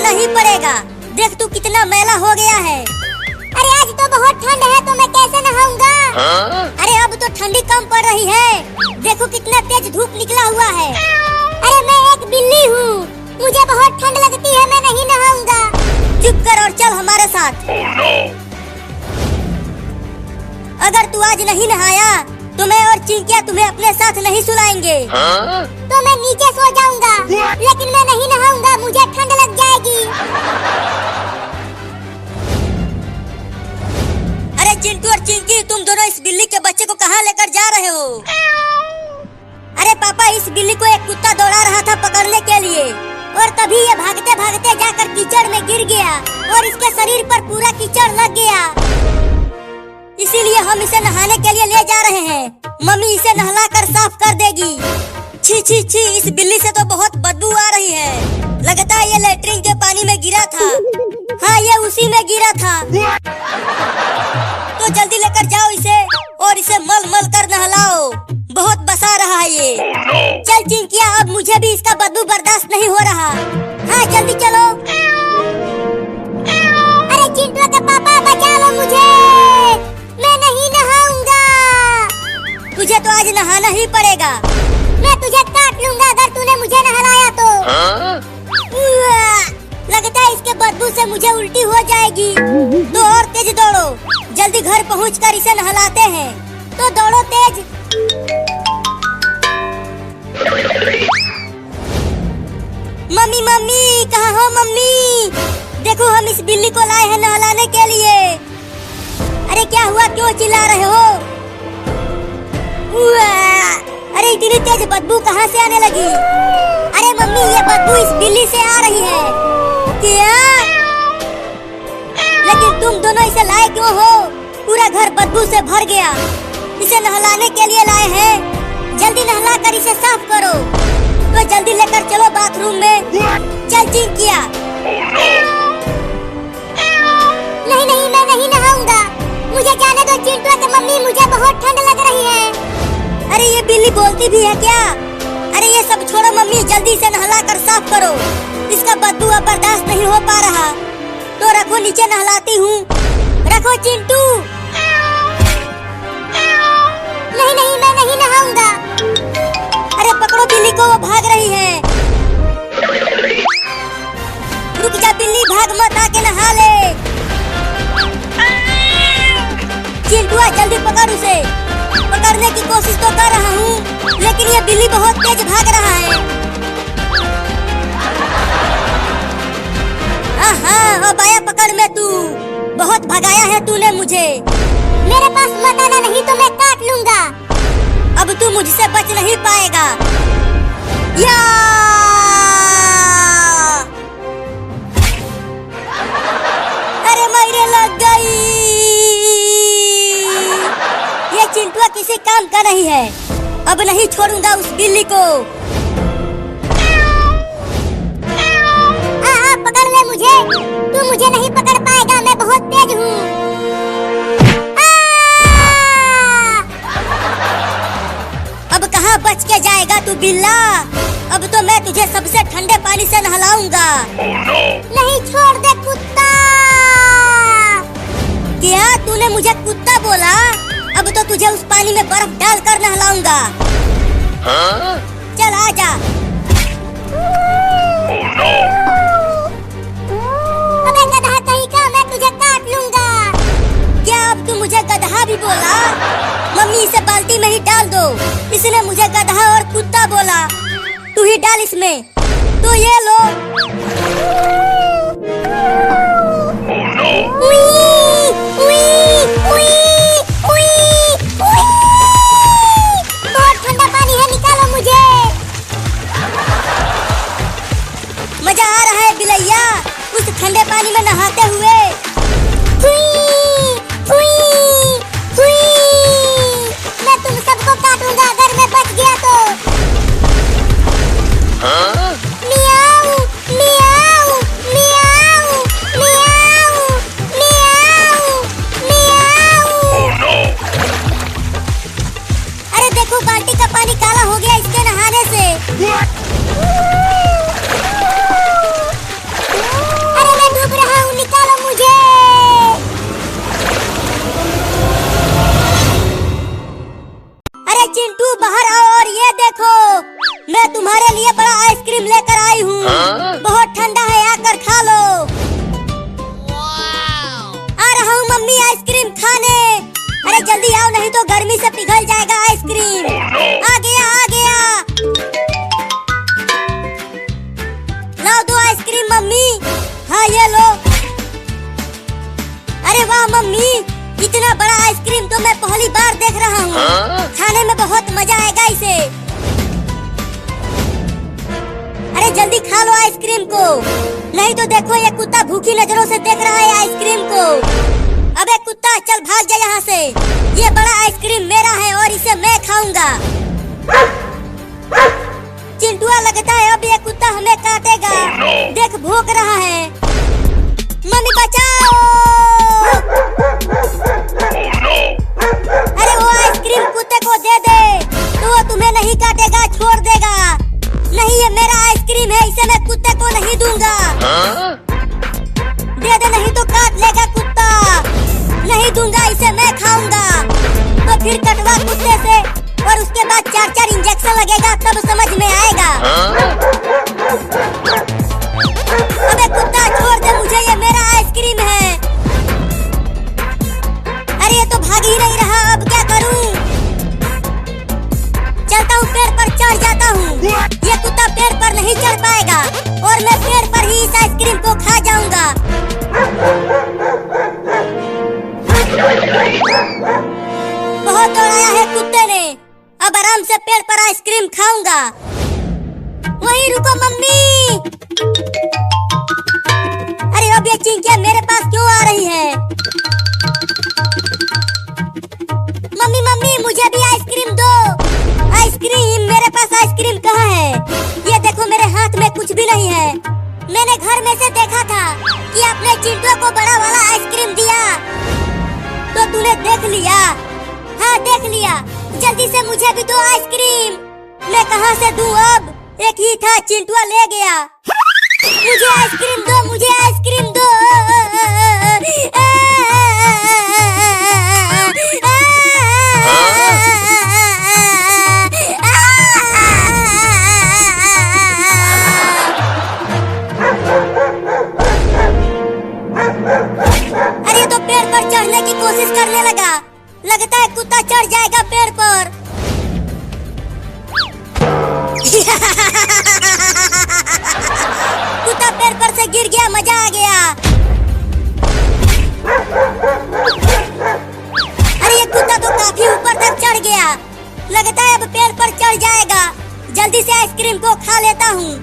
नहाना ही पड़ेगा। देख तू कितना मैला हो गया है। अरे आज तो बहुत ठंड है तो मैं कैसे नहाऊंगा? अरे अब तो ठंडी कम पड़ रही है। देखो कितना तेज धूप निकला हुआ है। अरे मैं एक बिल्ली हूँ, मुझे बहुत ठंड लगती है, मैं नहीं नहाऊंगा। चुप कर और चल हमारे साथ। अगर तू आज नहीं नहाया तो मैं और चिंकिया तुम्हें अपने साथ नहीं सुलाएंगे। तो मैं नीचे सो जाऊंगा, लेकिन मैं नहीं नहाऊंगा, मुझे ठंड लग जाएगी। अरे चिंटू और चिंकी, तुम दोनों इस बिल्ली के बच्चे को कहाँ लेकर जा रहे हो? अरे पापा, इस बिल्ली को एक कुत्ता दौड़ा रहा था पकड़ने के लिए, और तभी ये भागते भागते जाकर कीचड़ में गिर गया और इसके शरीर पर पूरा कीचड़ लग गया। इसीलिए हम इसे नहाने के लिए ले जा रहे हैं। मम्मी इसे नहलाकर साफ कर देगी। छी छी छी, इस बिल्ली से तो बहुत बदबू आ रही है। लगता है ये लेटरिन के पानी में गिरा था। हाँ, ये उसी में गिरा था। तो जल्दी लेकर जाओ इसे और इसे मल मल कर नहलाओ। बहुत बसा रहा है ये। चल चिंकिया, अब मुझे भी इसका बदबू बर्दाश्त नहीं हो रहा। हाँ जल्दी चलो। अरे चिंटू का पापा, बचा लो मुझे, मैं नहीं नहाऊंगा। तुझे तो आज नहाना ही पड़ेगा। मैं तुझे काट लूंगा अगर तूने मुझे नहलाया तो। लगता है इसके बदबू से मुझे उल्टी हो जाएगी। तो और तेज दौड़ो, जल्दी घर पहुंचकर इसे नहलाते हैं। तो दौड़ो तेज। मम्मी मम्मी, कहाँ हो मम्मी? देखो हम इस बिल्ली को लाए हैं नहलाने के लिए। अरे क्या हुआ, क्यों चिल्ला रहे हो? अरे इतनी तेज बदबू कहाँ से आने लगी? अरे मम्मी, ये बदबू इस बिल्ली से आ रही है। क्या? लेकिन तुम दोनों इसे लाए क्यों हो? पूरा घर बदबू से भर गया। इसे नहलाने के लिए लाए हैं। जल्दी नहला कर इसे साफ करो। तो जल्दी लेकर चलो बाथरूम में। चल चिंकिया। नहीं नहीं, मैं नहीं नहाऊंगा, मुझे जाने दो चिंटू के मम्मी, मुझे बहुत ठंड लग रही है। अरे ये बिल्ली बोलती भी है क्या? अरे ये सब छोड़ो मम्मी, जल्दी से नहला कर साफ करो। इसका बदबू अब बर्दाश्त नहीं हो पा रहा। तो रखो, नीचे नहलाती हूँ। रखो चिंटू। नहीं नहीं, मैं नहीं नहाऊंगा। अरे पकड़ो बिल्ली को, वो भाग रही है। रुक जा बिल्ली, भाग मत, आके नहा ले। चिंटुआ जल्दी पकड़ उसे। पकड़ने की कोशिश तो कर रहा हूँ, लेकिन ये बिल्ली बहुत तेज भाग रहा है। हाँ, अब आया पकड़ में तू। बहुत भगाया है तूने मुझे। मेरे पास मत आना, नहीं तो मैं काट लूंगा। अब तू मुझसे बच नहीं पाएगा। या! अरे मेरे लग गई। ये चिंटुआ किसी काम का नहीं है। अब नहीं छोड़ूंगा उस बिल्ली को। पकड़ ले मुझे, तू मुझे नहीं पकड़ पाएगा, मैं बहुत तेज हूँ। अब कहाँ बच के जाएगा तू बिल्ला? अब तो मैं तुझे सबसे ठंडे पानी से नहलाऊंगा। नहीं, छोड़ दे कुत्ता। क्या तूने मुझे कुत्ता बोला? अब तो तुझे उस पानी में बर्फ डालकर नहलाऊंगा। चल आजा। अबे गधा कहीं का, मैं तुझे काट लूंगा। क्या अब तू मुझे गधा भी बोला? मम्मी इसे बाल्टी में ही डाल दो। इसने मुझे गधा और कुत्ता बोला। तू ही डाल इसमें। तो ये लो। बहुत ठंडा पानी है, निकालो मुझे। मजा आ रहा है बिलैया उस ठंडे पानी में नहाते हुए। मैं तुम सबको काटूंगा अगर मैं बच गया तो। मियाऊ, मियाऊ। चिंटू बाहर आओ और ये देखो, मैं तुम्हारे लिए बड़ा आइसक्रीम लेकर आई हूँ। बहुत ठंडा है, आकर खा लो। आ रहा हूँ मम्मी आइसक्रीम खाने। अरे जल्दी आओ, नहीं तो गर्मी से पिघल जाएगा आइसक्रीम। आ गया आ गया। लाओ दो आइसक्रीम मम्मी। हाँ ये लो। अरे वाह मम्मी, इतना बड़ा आइसक्रीम तो मैं पहली बार देख रहा हूँ। खाने में बहुत मजा आएगा इसे। अरे जल्दी खा लो आइसक्रीम को, नहीं तो देखो ये कुत्ता भूखी नजरों से देख रहा है आइसक्रीम को। अबे कुत्ता चल भाग जा यहाँ से। ये बड़ा आइसक्रीम मेरा है और इसे मैं खाऊंगा। चिंटुआ लगता है अब ये कुत्ता हमें काटेगा। देख भौंक रहा है। मम्मी बचाओ। अरे वो आइसक्रीम कुत्ते को दे दे, तो वो तुम्हें नहीं काटेगा, छोड़ देगा। नहीं ये मेरा आइसक्रीम है, इसे मैं कुत्ते को नहीं दूंगा। दे दे, नहीं तो काट लेगा कुत्ता। नहीं दूंगा, इसे मैं खाऊंगा। तो फिर कटवा कुत्ते से और उसके बाद 4-4 इंजेक्शन लगेगा, तब समझ में आएगा। अबे कुत्ता छोड़ दे मुझे, ये मेरा आइसक्रीम है। अरे ये तो भाग ही नहीं रहा, अब क्या करूं? चलता हूँ, पेड़ पर चढ़ जाता हूँ। ये कुत्ता पेड़ पर नहीं चढ़ पाएगा और मैं पेड़ पर ही इस आइसक्रीम को खा जाऊंगा। बहुत दौड़ाया है कुत्ते ने, अब आराम से पेड़ पर आइसक्रीम खाऊंगा। वहीं रुको मम्मी। अरे अब ये चिंकिया मेरे पास क्यों आ रही है? मम्मी मम्मी मुझे भी आइसक्रीम दो। आइसक्रीम? मेरे पास आइसक्रीम कहाँ है? ये देखो मेरे हाथ में कुछ भी नहीं है। मैंने घर में से देखा था कि आपने चिंटू को बड़ा वाला आइसक्रीम दिया, तो तूने देख लिया? हाँ देख लिया। जल्दी से मुझे भी दो आइसक्रीम। मैं कहाँ से दूँ अब? एक ही था, चिंटुआ ले गया। मुझे आइसक्रीम दो, मुझे आइसक्रीम दो। अरे तो पेड़ पर चढ़ने की कोशिश करने लगा। लगता है कुत्ता चढ़ जाएगा पेड़ पर। कुत्ता पेड़ पर से गिर गया, मजा आ गया। अरे ये कुत्ता तो काफी ऊपर तक चढ़ गया। लगता है अब पेड़ पर चढ़ जाएगा। जल्दी से आइसक्रीम को खा लेता हूँ।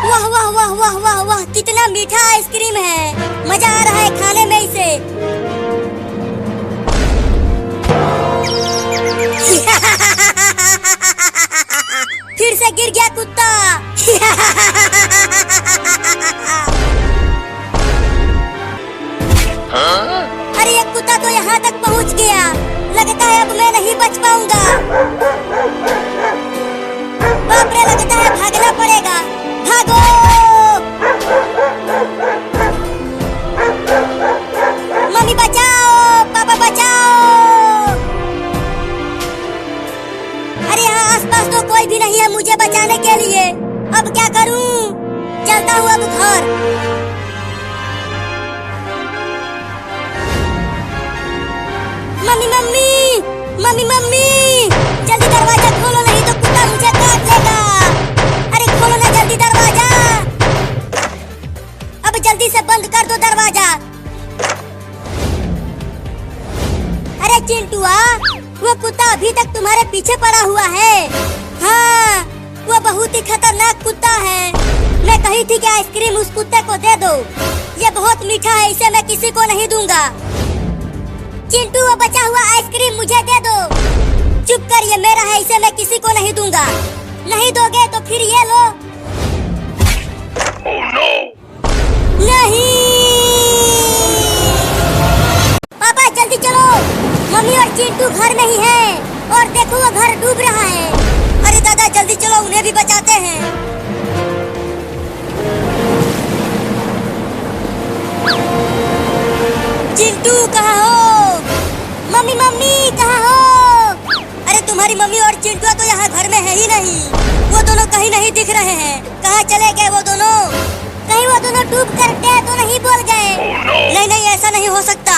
वाह वाह वाह वाह वाह वाह, कितना मीठा आइसक्रीम है। मजा आ रहा है खाने में इसे। फिर से गिर गया कुत्ता। अरे ये कुत्ता तो यहाँ तक पहुँच गया। लगता है अब मैं नहीं बच पाऊंगा। बाप रे, लगता है भागना पड़ेगा। भागो। मम्मी बचाओ, पापा बचाओ। अरे यहाँ आसपास तो कोई भी नहीं है मुझे बचाने के लिए। अब क्या करूं? चलता हूँ अब घर। मम्मी मम्मी मम्मी मम्मी, जल्दी दरवाजा खोलो, नहीं तो कुत्ता मुझे काट लेगा। अरे खोलो ना जल्दी दरवाजा। अब जल्दी से बंद कर दो दरवाजा। अरे चिंटुआ, वो कुत्ता अभी तक तुम्हारे पीछे पड़ा हुआ है। हाँ, वो बहुत ही खतरनाक कुत्ता है। मैं कही थी कि आइसक्रीम उस कुत्ते को दे दो। ये बहुत मीठा है, इसे मैं किसी को नहीं दूंगा। चिंटू वो बचा हुआ आइसक्रीम मुझे दे दो। चुप कर, ये मेरा है, इसे मैं किसी को नहीं दूंगा। नहीं दोगे तो फिर ये लो। Oh, no! नहीं। पापा जल्दी चलो, मम्मी और चिंटू घर में ही है और देखो वो घर डूब रहा है। अरे दादा जल्दी चलो, उन्हें भी बचाते हैं। चिंटू कहाँ हो? मम्मी मम्मी कहाँ हो? चिंटुआ तो यहाँ घर में है ही नहीं। वो दोनों कहीं नहीं दिख रहे हैं। कहाँ चले गए वो दोनों? कहीं वो दोनों डूब कर तो नहीं बोल गए? नहीं नहीं, ऐसा नहीं हो सकता।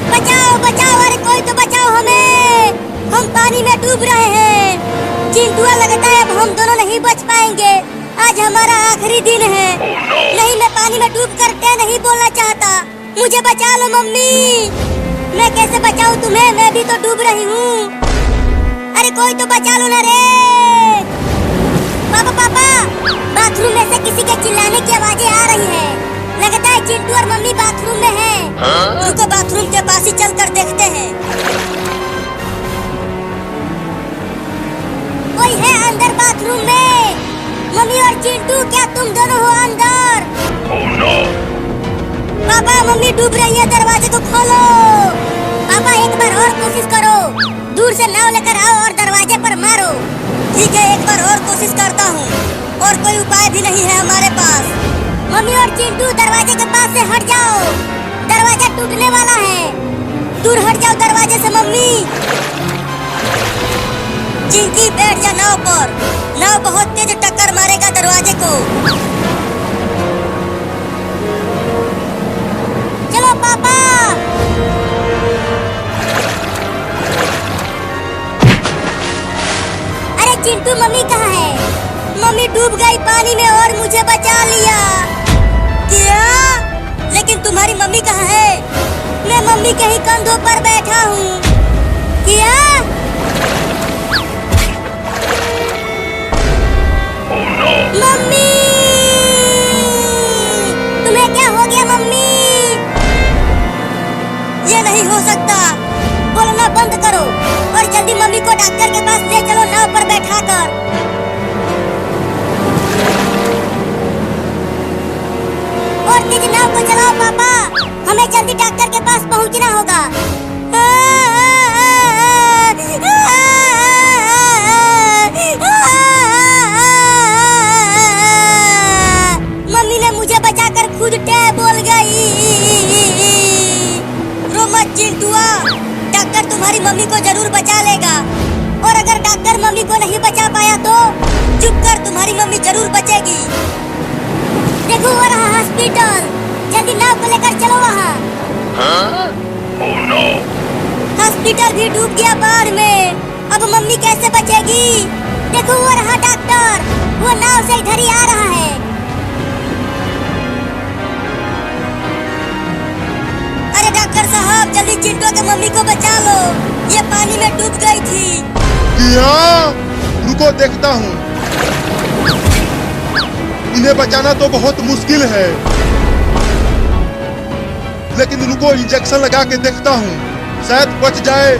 बचाओ बचाओ, अरे कोई तो बचाओ हमें, हम पानी में डूब रहे हैं। चिंटुआ लगता है अब हम दोनों नहीं बच पाएंगे। आज हमारा आखिरी दिन है। नहीं, मैं पानी में डूब कर नहीं बोलना चाहता। मुझे बचा लो मम्मी। मैं कैसे बचाऊं तुम्हें? मैं भी तो डूब रही हूँ। अरे कोई तो बचा लो ना रे। पापा पापा, बाथरूम में से किसी के चिल्लाने की आवाजें आ रही है। लगता है चिंटू और मम्मी बाथरूम में हैं। रुको, बाथरूम के पास ही चलकर देखते हैं। कोई है अंदर बाथरूम में? मम्मी और चिंटू, क्या तुम दोनों हो अंदर? पापा, मम्मी डूब रही है, दरवाजे को खोलो। पापा एक बार और कोशिश करो, दूर से नाव लेकर आओ और दरवाजे पर मारो। ठीक है, एक बार और कोशिश करता हूँ। और कोई उपाय भी नहीं है हमारे पास। मम्मी और चिंटू, दरवाजे के पास से हट जाओ, दरवाजा टूटने वाला है। दूर हट जाओ दरवाजे से मम्मी। चिंकी, बैठ जा नाव पर। नाव बहुत तेज टक्कर मारेगा दरवाजे को। चलो पापा। अरे चिंटू, मम्मी कहाँ है? मम्मी डूब गई पानी में और मुझे बचा लिया। क्या? लेकिन तुम्हारी मम्मी कहाँ है? मैं मम्मी के ही कंधों पर बैठा हूँ। क्या? मम्मी, तुम्हें क्या हो गया मम्मी? ये नहीं हो सकता। बोलना बंद करो और जल्दी मम्मी को डॉक्टर के पास ले चलो, नाव पर बैठाकर। और तेज नाव को चलाओ पापा, हमें जल्दी डॉक्टर के पास पहुंचना होगा। मम्मी ने मुझे बचाकर खुद बोल गई। रो मत चिंटुआ, डॉक्टर तुम्हारी मम्मी को जरूर बचा लेगा। और अगर डॉक्टर मम्मी को नहीं बचा पाया तो चुप कर, तुम्हारी मम्मी जरूर बचेगी। देखो वो रहा हॉस्पिटल, जल्दी नाव को लेकर चलो वहाँ। हॉस्पिटल भी डूब गया बाढ़ में। अब मम्मी कैसे बचेगी? देखो वो रहा डॉक्टर, वो नाव से इधर ही आ रहा है। अरे डॉक्टर साहब, जल्दी चिंटू के मम्मी को बचा लो, ये पानी में डूब गई थी। क्या? रुको देखता हूँ। इन्हें बचाना तो बहुत मुश्किल है, लेकिन रुको इंजेक्शन लगा के देखता हूँ, शायद बच जाए।